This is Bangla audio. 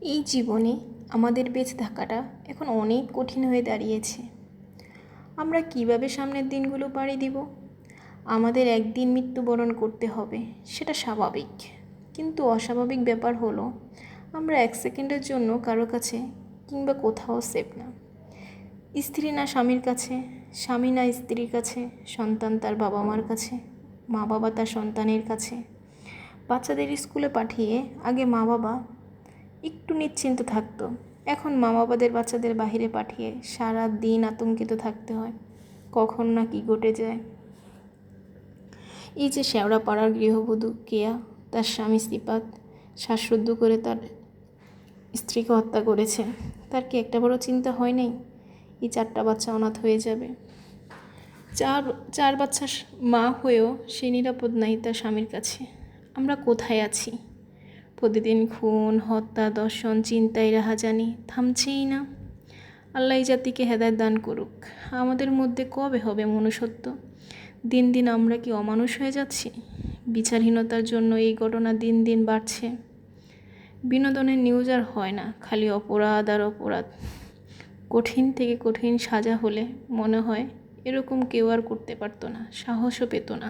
এই জীবনে আমাদের বেঁচে থাকাটা এখন অনেক কঠিন হয়ে দাঁড়িয়েছে। আমরা কিভাবে সামনের দিনগুলো পাড়ি দিব? আমাদের একদিন মৃত্যুবরণ করতে হবে, সেটা স্বাভাবিক। কিন্তু অস্বাভাবিক ব্যাপার হলো আমরা এক সেকেন্ডের জন্য কারো কাছে কিংবা কোথাও সেফ না। স্ত্রী না স্বামীর কাছে, স্বামী না স্ত্রীর কাছে, সন্তান তার বাবা মার কাছে, মা বাবা তার সন্তানের কাছে। বাচ্চাদের স্কুলে পাঠিয়ে আগে মা বাবা একটু নিশ্চিন্ত থাকতো, এখন মা বাবাদের বাচ্চাদের বাইরে পাঠিয়ে সারা দিন আতঙ্কিত থাকতে হয়, কখন না কি ঘটে যায়। এই যে শেওড়াপাড়ার গৃহবধূ কেয়া তার স্বামী সিপাত শ্বাসরুদ্ধ করে তার স্ত্রীকে হত্যা করেছে, তার কি একটা বড় চিন্তা হয় নাই এই 4টা বাচ্চা অনাথ হয়ে যাবে? চার বাচ্চার মা হয়েও সে নিরাপদ নাই তার স্বামীর কাছে। আমরা কোথায় আছি? প্রতিদিন খুন, হত্যা, দর্শন, চিন্তায় রাহাজানি থামছেই না। আল্লাহ এই জাতিকে হেদায়েত দান করুক। আমাদের মধ্যে কবে হবে মনুষ্যত্ব? দিন দিন আমরা কি অমানুষ হয়ে যাচ্ছি? বিচারহীনতার জন্য এই ঘটনা দিন দিন বাড়ছে। বিনোদনের নিউজ আর হয় না, খালি অপরাধ আর অপরাধ। কঠিন থেকে কঠিন সাজা হলে মনে হয় এরকম কেউ আর করতে পারতো না, সাহসও পেত না।